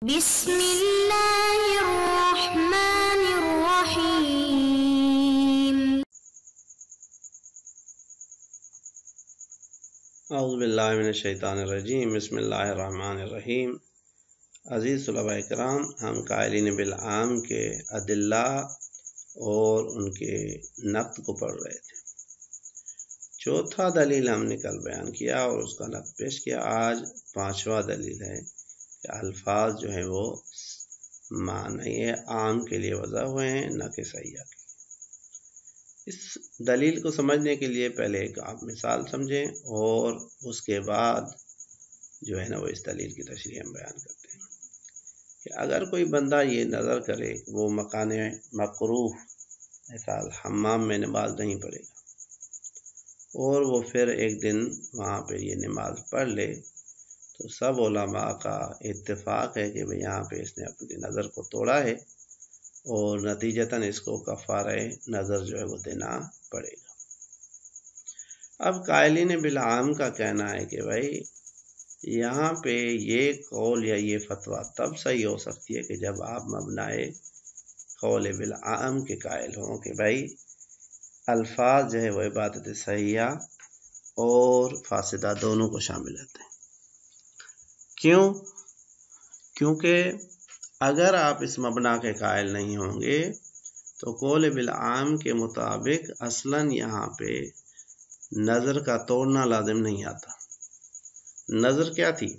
بسم اللہ الرحمن الرحیم۔ اعوذ باللہ من الشیطان الرجیم، بسم اللہ الرحمن الرحیم۔ عزیز طلباء اکرام، ہم قائلین بالعام کے ادلہ اور ان کے نقد کو پڑھ رہے تھے۔ چوتھا دلیل ہم نے کل بیان کیا اور اس کا نقد پیش کیا۔ آج پانچواں دلیل ہے کہ الفاظ جو ہیں وہ معنی عام کے لیے وضع ہوئے ہیں، نہ کہ سیاح کے۔ اس دلیل کو سمجھنے کے لیے پہلے ایک آپ مثال سمجھیں اور اس کے بعد جو ہے نا وہ اس دلیل کی تشریح ہم بیان کرتے ہیں کہ اگر کوئی بندہ یہ نظر کرے وہ مکان مکروہ مثال حمام میں نماز نہیں پڑھے گا اور وہ پھر ایک دن وہاں پہ یہ نماز پڑھ لے، تو سب علماء کا اتفاق ہے کہ یہاں پہ اس نے اپنی نظر کو توڑا ہے اور نتیجتاً اس کو کفارہ نظر جو ہے وہ دینا پڑے گا۔ اب قائلین بالعام کا کہنا ہے کہ بھائی یہاں پہ یہ قول یا یہ فتویٰ تب صحیح ہو سکتی ہے کہ جب آپ مبنائے قول بالعام کے قائل ہوں کہ بھائی الفاظ جو ہے وہ عبادت صحیحہ اور فاسدہ دونوں کو شامل رہتے ہیں۔ کیونکہ اگر آپ اس مبنا کے قائل نہیں ہوں گے تو قول بالعام کے مطابق اصلاً یہاں پہ نظر کا توڑنا لازم نہیں آتا۔ نظر کیا تھی؟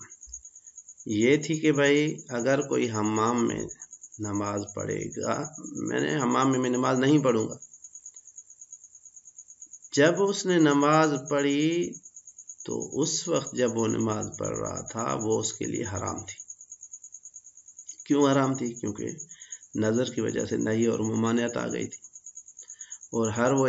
یہ تھی کہ بھائی اگر کوئی حمام میں نماز پڑھے گا، حمام میں نماز نہیں پڑھوں گا، جب اس نے نماز پڑھی تو اس وقت جب وہ نماز پڑھ رہا تھا وہ اس کے لیے حرام تھی۔ کیوں حرام تھی؟ کیونکہ نظر کی وجہ سے نہی اور ممانعت آ گئی تھی، اور ہر وہ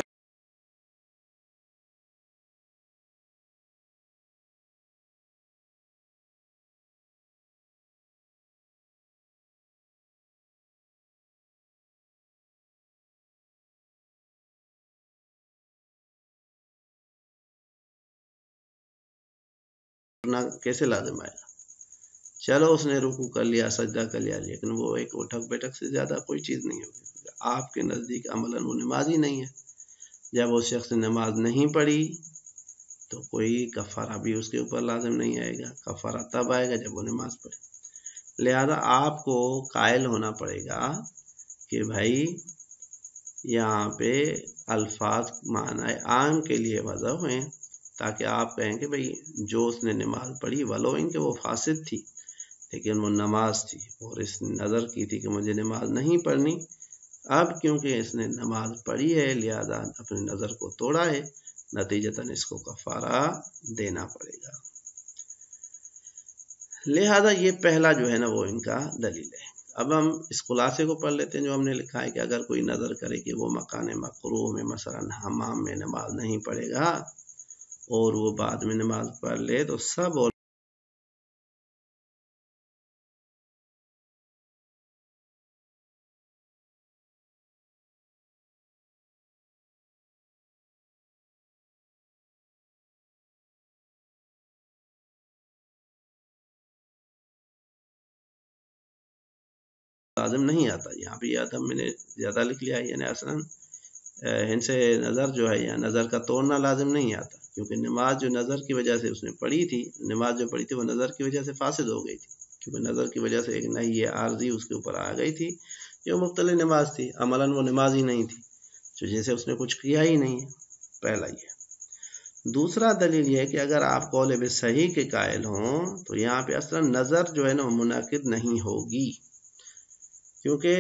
کیسے لازم آئے گا؟ چلو اس نے رکوع کر لیا، سجدہ کر لیا، لیکن وہ ایک اٹھک بیٹھک سے زیادہ کوئی چیز نہیں ہوگی۔ آپ کے نزدیک عملاً وہ نماز ہی نہیں ہے۔ جب اس شخص نے نماز نہیں پڑھی تو کوئی کفارہ بھی اس کے اوپر لازم نہیں آئے گا۔ کفارہ تب آئے گا جب وہ نماز پڑھے۔ لہذا آپ کو قائل ہونا پڑے گا کہ بھائی یہاں پہ الفاظ معنی عام کے لیے وضع ہوئے تاکہ آپ کہیں کہ بھئی جو اس نے نماز پڑھی ولو ان کہ وہ فاسد تھی لیکن وہ نماز تھی، اور اس نے نظر کی تھی کہ مجھے نماز نہیں پڑھنی، اب کیونکہ اس نے نماز پڑھی ہے لہذا اپنی نظر کو توڑا ہے، نتیجتاً اس کو کفارہ دینا پڑے گا۔ لہذا یہ پہلا جو ہے نا وہ ان کا دلیل ہے۔ اب ہم اس خلاصے کو پڑھ لیتے ہیں جو ہم نے لکھا ہے کہ اگر کوئی نظر کرے کہ وہ مکان مکروہ میں مثلا حمام میں نماز نہیں پڑھے گا اور وہ بعد میں نماز پڑھ لے تو سب لازم نہیں آتا۔ یہاں پہ یہ میں نے زیادہ لکھ لیا ہے، یعنی اصلا ان سے نظر جو ہے یا نظر کا توڑنا لازم نہیں آتا، کیونکہ نماز جو نظر کی وجہ سے اس نے پڑھی تھی، نماز جو پڑھی تھی وہ نظر کی وجہ سے فاسد ہو گئی تھی، کیونکہ نظر کی وجہ سے ایک نہی عارضی اس کے اوپر آ گئی تھی جو مبطل نماز تھی، عملاً وہ نماز ہی نہیں تھی، جو جیسے اس نے کچھ کیا ہی نہیں ہے۔ پہلا یہ۔ دوسرا دلیل یہ ہے کہ اگر آپ قول بالصحیح کے قائل ہوں تو یہاں پہ اصلا نظر جو ہے نا منعقد نہیں ہوگی، کیونکہ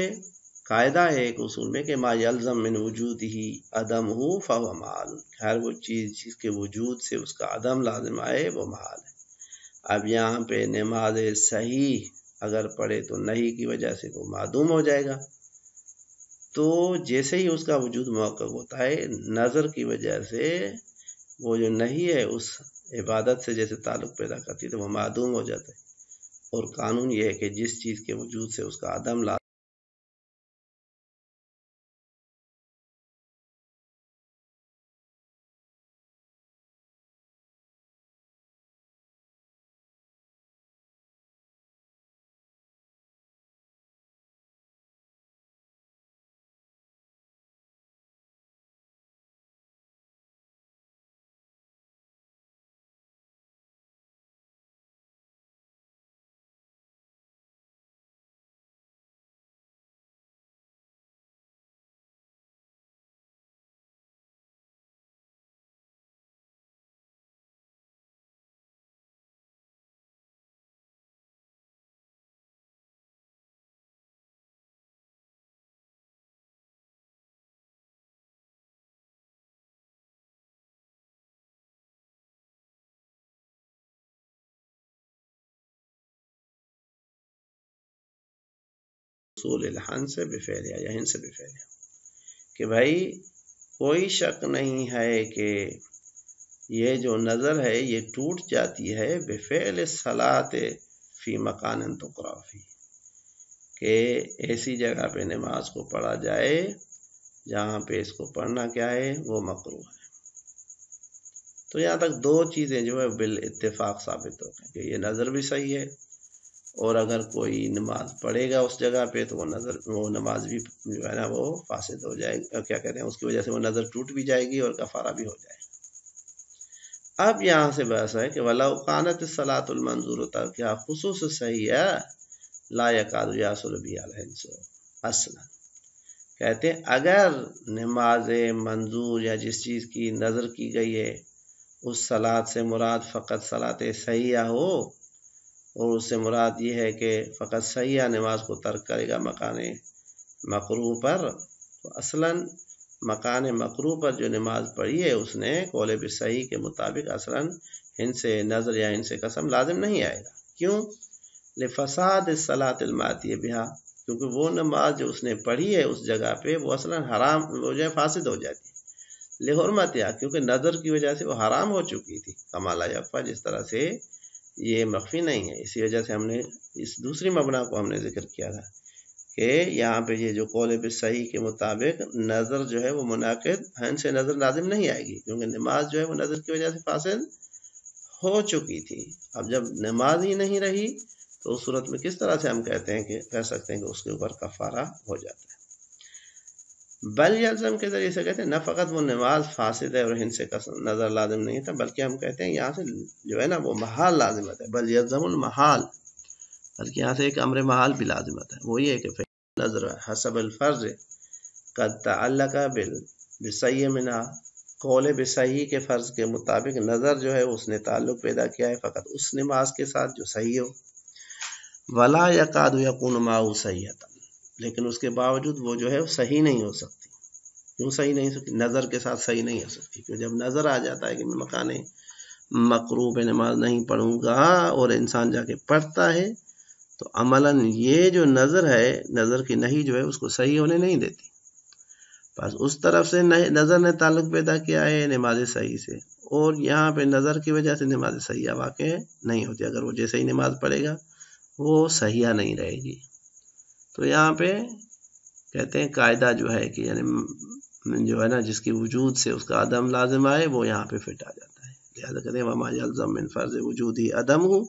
قاعدہ ہے ایک اصول میں کہ ما یلزم من وجود ہی عدم ہو فہو محال، ہر وہ چیز جس کے وجود سے اس کا عدم لازم آئے وہ محال ہے۔ اب یہاں پہ نماز صحیح اگر پڑھے تو نہی کی وجہ سے وہ معدوم ہو جائے گا، تو جیسے ہی اس کا وجود محقق ہوتا ہے نظر کی وجہ سے وہ جو نہی ہے اس عبادت سے جیسے تعلق پیدا کرتی ہے تو وہ معدوم ہو جاتا ہے، اور قانون یہ ہے کہ جس چیز کے وجود سے اس کا عدم لازم حصول الحنس بفعلها یا ہنس بفعلها، کہ بھائی کوئی شک نہیں ہے کہ یہ جو نظر ہے یہ ٹوٹ جاتی ہے بفعل الصلاۃ فی مکان تقرأ فیہ، کہ ایسی جگہ پہ نماز کو پڑھا جائے جہاں پہ اس کو پڑھنا کیا ہے، وہ مکروہ ہے۔ تو یہاں تک دو چیزیں جو ہے بالاتفاق ثابت ہو گئی کہ یہ نظر بھی صحیح ہے، اور اگر کوئی نماز پڑھے گا اس جگہ پہ تو وہ نماز بھی جو ہے نا وہ فاسد ہو جائے گا، کیا کہتے ہیں، اس کی وجہ سے وہ نظر ٹوٹ بھی جائے گی اور کفارہ بھی ہو جائے گا۔ اب یہاں سے بحث ہے کہ وَلَوْ كَانَتِ الصَّلَاةُ الْمَنْظُورُ تَرْكُهَا خصوص صحیح لا يَكَادُ يَحْصُلُ بِهَا الْحِنْسُ اصلا، کہتے ہیں اگر نماز منظور یا جس چیز کی نظر کی گئی ہے اس صلاۃ سے مراد فقط صلاۃ صحیحہ ہو، اور اس سے مراد یہ ہے کہ فقط صحیحہ نماز کو ترک کرے گا مکان مکروہ پر، تو اصلاً مکان مکروہ پر جو نماز پڑھی ہے اس نے قول بالصحیح کے مطابق اصلاً ہن سے نظر یا ہن سے قسم لازم نہیں آئے گا۔ کیوں؟ لفساد الصلاۃ الماتی بہا، کیونکہ وہ نماز جو اس نے پڑھی ہے اس جگہ پہ وہ اصلاً حرام ہو جائے، فاسد ہو جاتی ہے، لحرمتها، کیونکہ نظر کی وجہ سے وہ حرام ہو چکی تھی، کما لا یخفی، جس طرح سے یہ مخفی نہیں ہے۔ اسی وجہ سے ہم نے اس دوسری مبنا کو ہم نے ذکر کیا تھا کہ یہاں پہ یہ جو قول بالصحیح کے مطابق نظر جو ہے وہ منعقد ہن سے نظر لازم نہیں آئے گی، کیونکہ نماز جو ہے وہ نظر کی وجہ سے فاسد ہو چکی تھی۔ اب جب نماز ہی نہیں رہی تو اس صورت میں کس طرح سے ہم کہہ سکتے ہیں کہ اس کے اوپر کفارہ ہو جاتا ہے۔ بل یلزم کے ذریعے سے کہتے ہیں نہ فقط وہ نماز فاسد ہے اور ہن سے نظر لازم نہیں تھا، بلکہ ہم کہتے ہیں یہاں سے جو ہے نا وہ محال لازمت ہے، بل یلزم المحال، بلکہ یہاں سے ایک امر محال بھی لازمت ہے، وہ یہ ہے کہ نظر حسب الفرض قد تعلق بالصحیح منها، قول بالصحیح کے فرض کے مطابق نظر جو ہے اس نے تعلق پیدا کیا ہے فقط اس نماز کے ساتھ جو صحیح ہو، ولا یکاد یکون معه صحیحۃ، لیکن اس کے باوجود وہ جو ہے صحیح نہیں ہو سکتی۔ کیوں صحیح نہیں ہو سکتی؟ نظر کے ساتھ صحیح نہیں ہو سکتی، کیوں جب نظر آ جاتا ہے کہ میں مکان مکروہ پہ نماز نہیں پڑھوں گا اور انسان جا کے پڑھتا ہے تو عملاً یہ جو نظر ہے، نظر کی نہیں جو ہے اس کو صحیح ہونے نہیں دیتی، بس اس طرف سے نظر نے تعلق پیدا کیا ہے نماز صحیح سے، اور یہاں پہ نظر کی وجہ سے نماز صحیحہ واقع نہیں ہوتی، اگر وہ جیسے ہی نماز پڑھے گا وہ صحیحہ نہیں رہے گی۔ تو یہاں پہ کہتے ہیں قاعدہ جو ہے کہ یعنی جو ہے نا جس کی وجود سے اس کا عدم لازم آئے وہ یہاں پہ فٹ آ جاتا ہے، لہذا کہتے ہیں وما یلزم من فرض وجودی عدم ہو،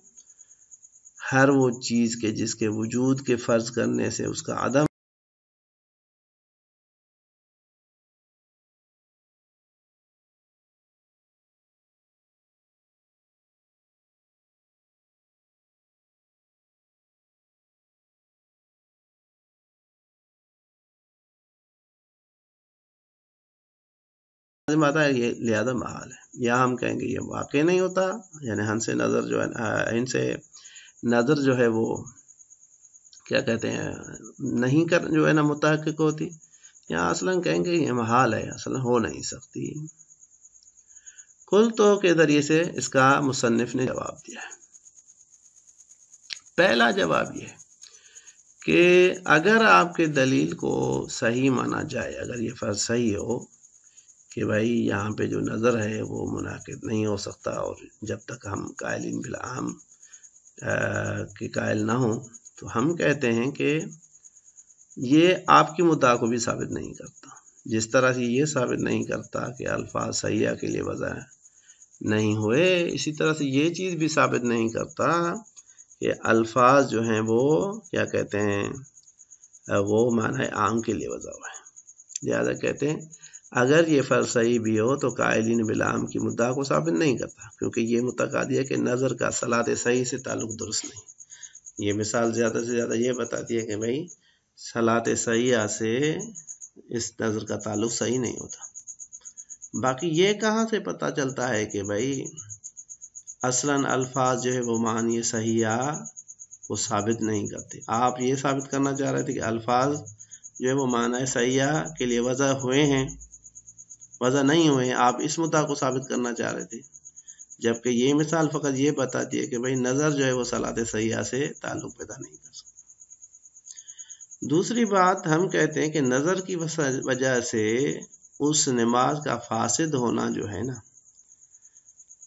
ہر وہ چیز کے جس کے وجود کے فرض کرنے سے اس کا عدم لازم آتا ہے، یہ لہذا محال ہے۔ یا ہم کہیں گے یہ واقع نہیں ہوتا، یعنی ہن سے نظر جو ہے ان سے نظر جو ہے وہ کیا کہتے ہیں نہیں کر جو ہے نا متحقق ہوتی، یا اصلاً کہیں گے یہ محال ہے، اصلاً ہو نہیں سکتی۔ کل تو کے ذریعے سے اس کا مصنف نے جواب دیا ہے۔ پہلا جواب یہ ہے کہ اگر آپ کے دلیل کو صحیح مانا جائے، اگر یہ فرض صحیح ہو کہ بھائی یہاں پہ جو نظر ہے وہ منعقد نہیں ہو سکتا، اور جب تک ہم قائلین بالعام کے قائل نہ ہوں تو ہم کہتے ہیں کہ یہ آپ کی مدعا کو بھی ثابت نہیں کرتا، جس طرح سے یہ ثابت نہیں کرتا کہ الفاظ صحیحہ کے لیے وضع نہیں ہوئے، اسی طرح سے یہ چیز بھی ثابت نہیں کرتا کہ الفاظ جو ہیں وہ کیا کہتے ہیں وہ معنی عام کے لیے وضع ہوا ہے۔ لہذا کہتے ہیں اگر یہ فرض صحیح بھی ہو تو قائلین بالعام کی مدعا کو ثابت نہیں کرتا، کیونکہ یہ متقاضی ہے کہ نظر کا صلاۃ صحیح سے تعلق درست نہیں۔ یہ مثال زیادہ سے زیادہ یہ بتاتی ہے کہ بھائی صلاۃ صحیحہ سے اس نظر کا تعلق صحیح نہیں ہوتا۔ باقی یہ کہاں سے پتہ چلتا ہے کہ بھائی اصلاً الفاظ جو ہے وہ معنی صحیحہ کو ثابت نہیں کرتے؟ آپ یہ ثابت کرنا چاہ رہے تھے کہ الفاظ جو ہے وہ معنی صحیحہ کے لیے وضع ہوئے ہیں، وضع نہیں ہوئے ہیں، آپ اس مدعا کو ثابت کرنا چاہ رہے تھے، جبکہ یہ مثال فقط یہ بتاتی ہے کہ بھائی نظر جو ہے وہ صلاۃ صحیحہ سے تعلق پیدا نہیں کر سکتا۔ دوسری بات ہم کہتے ہیں کہ نظر کی وجہ سے اس نماز کا فاسد ہونا جو ہے نا،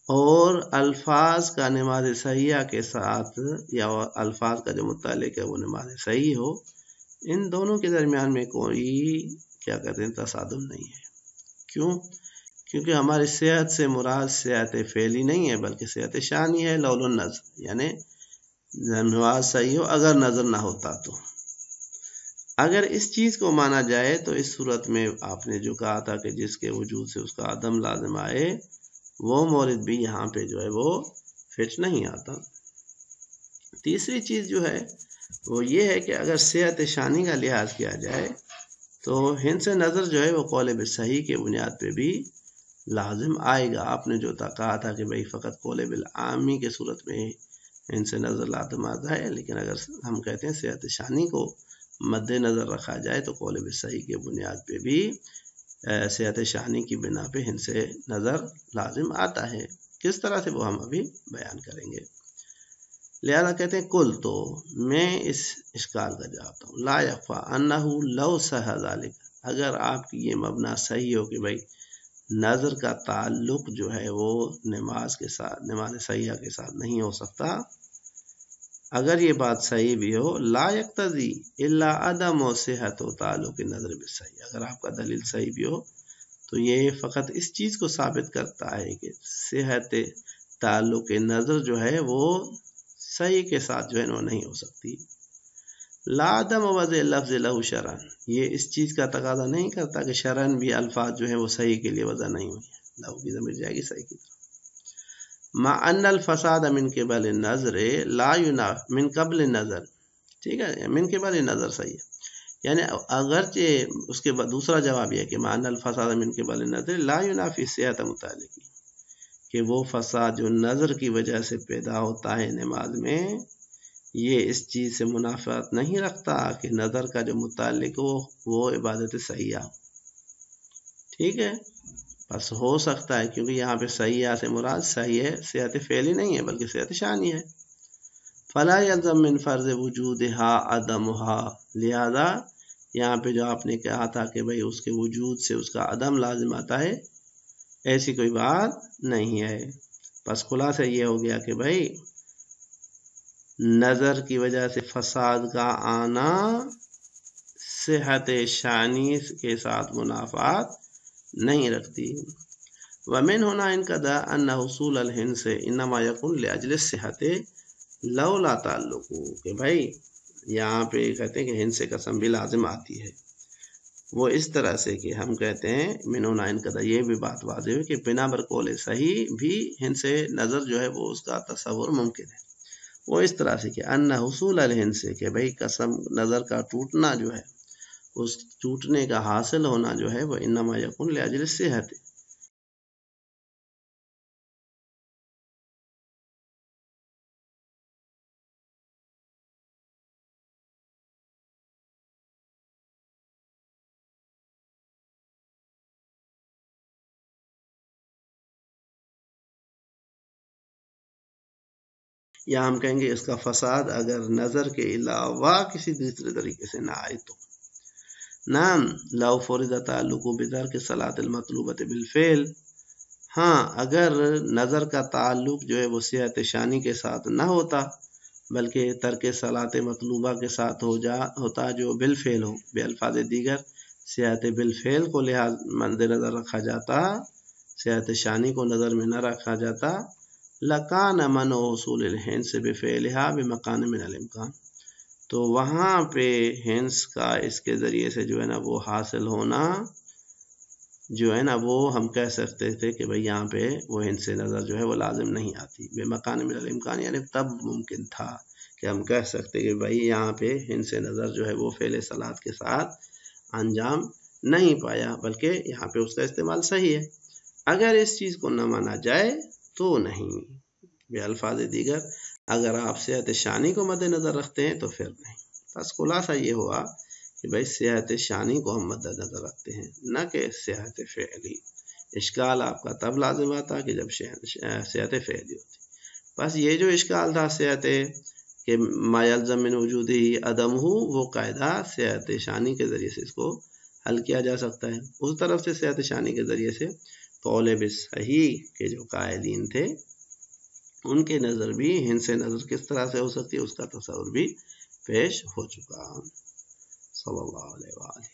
اور الفاظ کا نماز صحیحہ کے ساتھ یا الفاظ کا جو متعلق ہے وہ نماز صحیح ہو، ان دونوں کے درمیان میں کوئی کیا کہتے ہیں تصادم نہیں ہے۔ کیوں؟ کیونکہ ہماری صحت سے مراد صحت فعلی نہیں ہے بلکہ صحت شانی ہے، لول النظر، یعنی نماز صحیح ہو اگر نظر نہ ہوتا تو۔ اگر اس چیز کو مانا جائے تو اس صورت میں آپ نے جو کہا تھا کہ جس کے وجود سے اس کا عدم لازم آئے، وہ مورد بھی یہاں پہ جو ہے وہ فٹ نہیں آتا۔ تیسری چیز جو ہے وہ یہ ہے کہ اگر صحت شانی کا لحاظ کیا جائے تو ہنس نظر جو ہے وہ قول بالصحیح کے بنیاد پہ بھی لازم آئے گا۔ آپ نے جو کہا تھا کہ بھئی فقط قول بالعامی کے صورت میں ہنس نظر لازم آتا ہے، لیکن اگر ہم کہتے ہیں صحت شانی کو مد نظر رکھا جائے تو قول بالصحیح کے بنیاد پہ بھی صحت شانی کی بنا پہ ہنس نظر لازم آتا ہے۔ کس طرح سے وہ ہم ابھی بیان کریں گے۔ لہذا کہتے ہیں کل تو میں اس اشکال کا جواب دوں، لا یخفی انہ لو صح ذلک، اگر آپ کی یہ مبنا صحیح ہو کہ بھائی نظر کا تعلق جو ہے وہ نماز کے ساتھ، نماز صحیحہ کے ساتھ نہیں ہو سکتا، اگر یہ بات صحیح بھی ہو، لا یقتضی الا عدم و صحت و تعلق نظر بالصحیح، اگر آپ کا دلیل صحیح بھی ہو تو یہ فقط اس چیز کو ثابت کرتا ہے کہ صحت تعلق نظر جو ہے وہ صحیح کے ساتھ جو ہے وہ نہیں ہو سکتی۔ لا عدم وضع لفظ لہو شرعن، یہ اس چیز کا تقاضا نہیں کرتا کہ شرعن بھی الفاظ جو ہیں وہ صحیح کے لیے وضع نہیں ہوئی ہیں، لہو کی ضمیر جائے گی صحیح کی طرف۔ مع ان الفساد من قبل النظر لا يناف من قبل النظر، ٹھیک ہے، من قبل النظر صحیح ہے، یعنی اگرچہ اس کے بعد دوسرا جواب یہ کہ مع ان الفساد من قبل النظر لا ينافي صحت متعلق، کہ وہ فساد جو نظر کی وجہ سے پیدا ہوتا ہے نماز میں، یہ اس چیز سے منافات نہیں رکھتا کہ نظر کا جو متعلق ہو وہ عبادت صحیحہ ہو، ٹھیک ہے، بس ہو سکتا ہے، کیونکہ یہاں پہ صحیحہ سے مراد صحیح ہے، صحت فعلی نہیں ہے بلکہ صحت شانی ہے۔ فلا یلزم من فرض وجودها عدمها، لہذا یہاں پہ جو آپ نے کہا تھا کہ بھئی اس کے وجود سے اس کا عدم لازم آتا ہے، ایسی کوئی بات نہیں ہے۔ پس خلاصہ یہ ہو گیا کہ بھئی نظر کی وجہ سے فساد کا آنا صحت شانی کے ساتھ منافات نہیں رکھتی۔ ومن ہونا انقضا ان حصول الحنس انما یکون لاجل الصحت لولا تعلق، کہ بھائی یہاں پہ کہتے ہیں کہ ہنس قسم بھی لازم آتی ہے، وہ اس طرح سے کہ ہم کہتے ہیں من ہونا انقضا، یہ بھی بات واضح ہے کہ بنا بر قول صحیح بھی ہنس نظر جو ہے وہ اس کا تصور ممکن ہے، وہ اس طرح سے کہ ان حصول الحنس، کہ بھائی قسم نظر کا ٹوٹنا جو ہے، اس ٹوٹنے کا حاصل ہونا جو ہے وہ انما یکون لاجل الصحت، یا ہم کہیں گے اس کا فساد اگر نظر کے علاوہ کسی دوسرے طریقے سے نہ آئے تو۔ نعم لو فرض تعلق بترک صلاۃ المطلوبۃ بالفعل، ہاں اگر نظر کا تعلق جو ہے وہ صحت شانی کے ساتھ نہ ہوتا بلکہ ترک صلاۃ مطلوبہ کے ساتھ ہوتا جو بالفعل ہو، بے الفاظ دیگر صحت بالفعل کو لحاظ مد نظر رکھا جاتا، صحت شانی کو نظر میں نہ رکھا جاتا، لکان من حصول الحنس بفعلها بمکان من الامکان، تو وہاں پہ ہنس کا اس کے ذریعے سے جو ہے نا وہ حاصل ہونا جو ہے نا وہ ہم کہہ سکتے تھے کہ بھئی یہاں پہ وہ ہنس نظر جو ہے وہ لازم نہیں آتی، بے مکان من الامکان، یعنی تب ممکن تھا کہ ہم کہہ سکتے کہ بھئی یہاں پہ ہنس نظر جو ہے وہ فعل صلاۃ کے ساتھ انجام نہیں پایا بلکہ یہاں پہ اس کا استعمال صحیح ہے۔ اگر اس چیز کو نہ مانا جائے تو نہیں، بے الفاظ دیگر اگر آپ صحت شانی کو مد نظر رکھتے ہیں تو پھر نہیں۔ بس خلاصہ یہ ہوا کہ بھائی صحت شانی کو ہم مد نظر رکھتے ہیں نہ کہ صحت فعلی۔ اشکال آپ کا تب لازم آتا کہ جب صحت فعلی ہوتی۔ بس یہ جو اشکال تھا صحت کہ ما یلزم من وجودہ عدم ہو، وہ قاعدہ صحت شانی کے ذریعے سے اس کو حل کیا جا سکتا ہے۔ اس طرف سے صحت شانی کے ذریعے سے قول بالصحیح کے جو قائلین تھے ان کے نظر بھی ہند سے نظر کس طرح سے ہو سکتی ہے اس کا تصور بھی پیش ہو چکا۔ صلی اللہ علیہ وآلہ